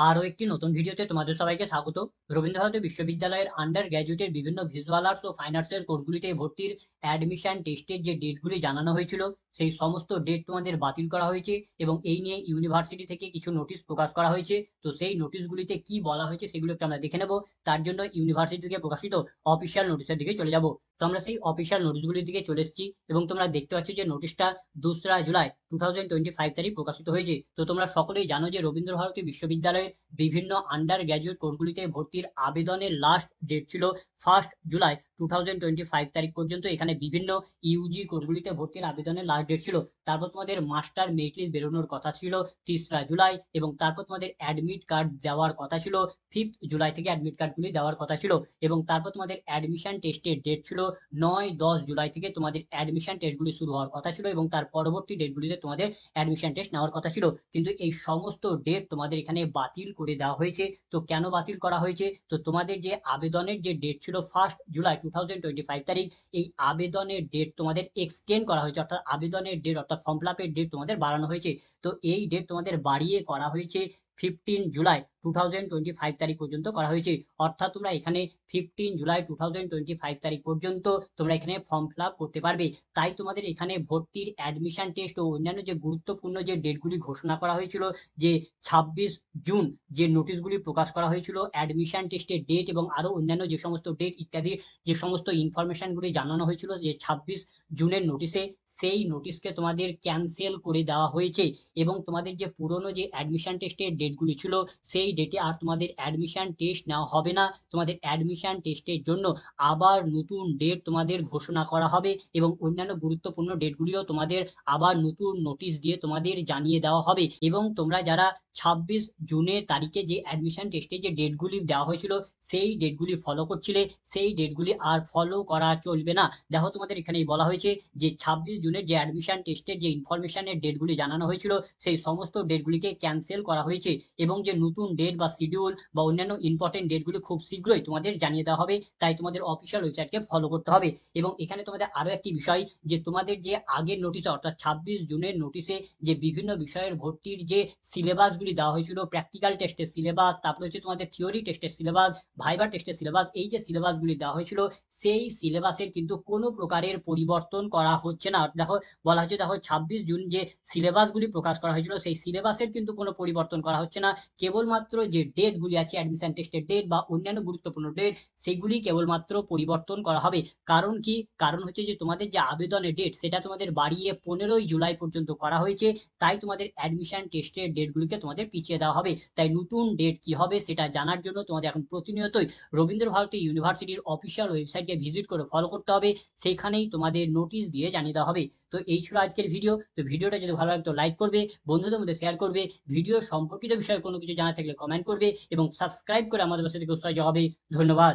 আরো একটি নতুন ভিডিওতে তোমাদের সবাইকে স্বাগত। রবীন্দ্র বিশ্ববিদ্যালয়ের আন্ডার গ্র্যাজুয়েটের বিভিন্ন ভিজুয়াল আর্টস ও ফাইন আর্টসের কোর্সগুলিতে ভর্তির অ্যাডমিশন টেস্টের যে ডেটগুলি জানানো হয়েছিল, সেই সমস্ত ডেট তোমাদের বাতিল করা হয়েছে এবং এই নিয়ে ইউনিভার্সিটি থেকে কিছু নোটিশ প্রকাশ করা হয়েছে। তো সেই নোটিশগুলিতে কি বলা হয়েছে সেগুলো একটু আমরা দেখে নেব। তার জন্য ইউনিভার্সিটি থেকে প্রকাশিত অফিসিয়াল নোটিশের দিকে চলে যাব। তো আমরা সেই অফিসিয়াল নোটিশগুলির দিকে চলে এসেছি এবং তোমরা দেখতে পাচ্ছ যে নোটিশটা 2রা জুলাই 2025 তারিখ প্রকাশিত হয়েছে। তো তোমরা সকলেই জানো যে রবীন্দ্র ভারতী বিশ্ববিদ্যালয়ের বিভিন্ন আন্ডার গ্র্যাজুয়েট কোর্সগুলিতে ভর্তির আবেদনের লাস্ট ডেট ছিল 1 জুলাই 2025 তারিখ পর্যন্ত। এখানে বিভিন্ন ইউজি কোর্সগুলিতে ভর্তির আবেদনের লাস্ট ডেট ছিল। তারপর তোমাদের মাস্টার মেরিট লিস্ট বেরোনোর কথা ছিল 3রা জুলাই, এবং তারপর তোমাদের অ্যাডমিট কার্ড দেওয়ার কথা ছিল 5 জুলাই থেকে অ্যাডমিট কার্ডগুলি দেওয়ার কথা ছিল। এবং তারপর তোমাদের অ্যাডমিশন টেস্টের ডেট ছিল 9-10 জুলাই থেকে তোমাদের অ্যাডমিশন টেস্টগুলি শুরু হওয়ার কথা ছিল, এবং তার পরবর্তী ডেটগুলিতে তোমাদের অ্যাডমিশন টেস্ট নেওয়ার কথা ছিল। কিন্তু এই সমস্ত ডেট তোমাদের এখানে বাতিল করে দেওয়া হয়েছে। তো কেন বাতিল করা হয়েছে? তো তোমাদের যে আবেদনের যে ডেট ছিল 1 জুলাই 2025 তারিখ, এই আবেদনের ডেট তোমাদের এক্সটেন্ড করা হয়েছে, অর্থাৎ আবেদনের ডেট অর্থাৎ ফর্ম ফিল আপের ডেট তোমাদের বাড়ানো হয়েছে। তো এই ডেট তোমাদের বাড়িয়ে করা হয়েছে 15 জুলাই 2025 তারিখ পর্যন্ত করা হয়েছে। অর্থাৎ তোমরা এখানে 15 জুলাই 2025 তারিখ পর্যন্ত তোমরা এখানে ফর্ম ফিল আপ করতে পারবে। তাই তোমাদের এখানে ভর্তির অ্যাডমিশন টেস্ট ও অন্যান্য যে গুরুত্বপূর্ণ যে ডেটগুলি ঘোষণা করা হয়েছিল, যে 26 জুন যে নোটিশগুলি প্রকাশ করা হয়েছিল অ্যাডমিশন টেস্টের ডেট এবং আরো অন্যান্য যে সমস্ত ডেট ইত্যাদি যে সমস্ত ইনফরমেশনগুলি জানানো হয়েছিল যে 26 জুনের নোটিশে, সেই নোটিশকে তোমাদের ক্যান্সেল করে দেওয়া হয়েছে। এবং তোমাদের যে পুরনো যে অ্যাডমিশন টেস্টের ডেটগুলি ছিল, সেই ডেটে আর তোমাদের অ্যাডমিশন টেস্ট নেওয়া হবে না। তোমাদের অ্যাডমিশন টেস্টের জন্য আবার নতুন ডেট তোমাদের ঘোষণা করা হবে এবং অন্যান্য গুরুত্বপূর্ণ ডেটগুলিও তোমাদের আবার নতুন নোটিশ দিয়ে তোমাদের জানিয়ে দেওয়া হবে। এবং তোমরা যারা 26 জুনের তারিখে যে অ্যাডমিশন টেস্টে যে ডেটগুলি দেওয়া হয়েছিল, সেই ডেটগুলি ফলো করছিলে, সেই ডেটগুলি আর ফলো করা চলবে না। দেখো তোমাদের এখানেই বলা হয়েছে যে 26 জুনের যে অ্যাডমিশন টেস্টের যে ইনফরমেশনের ডেটগুলি জানানো হয়েছিল, সেই সমস্ত ডেটগুলিকে ক্যান্সেল করা হয়েছে এবং যে নতুন ডেট বা শিডিউল বা অন্যান্য ইম্পর্টেন্ট ডেটগুলি খুব শীঘ্রই তোমাদের জানিয়ে দেওয়া হবে। তাই তোমাদের অফিসিয়াল ওয়েবসাইটকে ফলো করতে হবে। এবং এখানে তোমাদের আরো একটি বিষয়, যে তোমাদের যে আগের নোটিশে অর্থাৎ 26 জুনের নোটিশে যে বিভিন্ন বিষয়ের ভর্তির যে সিলেবাসগুলি দেওয়া হয়েছিল, প্র্যাকটিক্যাল টেস্টের সিলেবাস, তারপরে হচ্ছে তোমাদের থিওরি টেস্টের সিলেবাস, ভাইবা টেস্টের সিলেবাস, এই যে সিলেবাসগুলি দেওয়া হয়েছিল, সেই সিলেবাসের কিন্তু কোনো প্রকারের পরিবর্তন করা হচ্ছে না। দেখো বলা হচ্ছে, দেখো 26 জুন যে সিলেবাসগুলি প্রকাশ করা হয়েছিল, সেই সিলেবাসের কিন্তু কোনো পরিবর্তন করা হচ্ছে না। কেবলমাত্র যে ডেটগুলি আছে অ্যাডমিশন টেস্টের ডেট বা অন্যান্য গুরুত্বপূর্ণ ডেট, সেগুলি কেবলমাত্র পরিবর্তন করা হবে। কারণ কি? কারণ হচ্ছে যে তোমাদের যে আবেদনের ডেট, সেটা তোমাদের বাড়িয়ে 15 জুলাই পর্যন্ত করা হয়েছে। তাই তোমাদের অ্যাডমিশন টেস্টের ডেটগুলিকে তোমাদের পিছিয়ে দেওয়া হবে। তাই নতুন ডেট কি হবে সেটা জানার জন্য তোমাদের এখন প্রতিনিয়তই রবীন্দ্র ভারতী ইউনিভার্সিটির অফিসিয়াল ওয়েবসাইটকে ভিজিট করে ফলো করতে হবে। সেখানেই তোমাদের নোটিশ দিয়ে জানিয়ে দেওয়া হবে। তো এই ছিল আজকের ভিডিও। তো ভিডিওটা যদি ভালো লাগে তো লাইক করবে, বন্ধুদের মধ্যে শেয়ার করবে, ভিডিও সম্পর্কিত বিষয়ে কোনো কিছু জানা থাকলে কমেন্ট করবে এবং সাবস্ক্রাইব করে আমাদের পাশে থেকে উৎসাহিত হবে। ধন্যবাদ।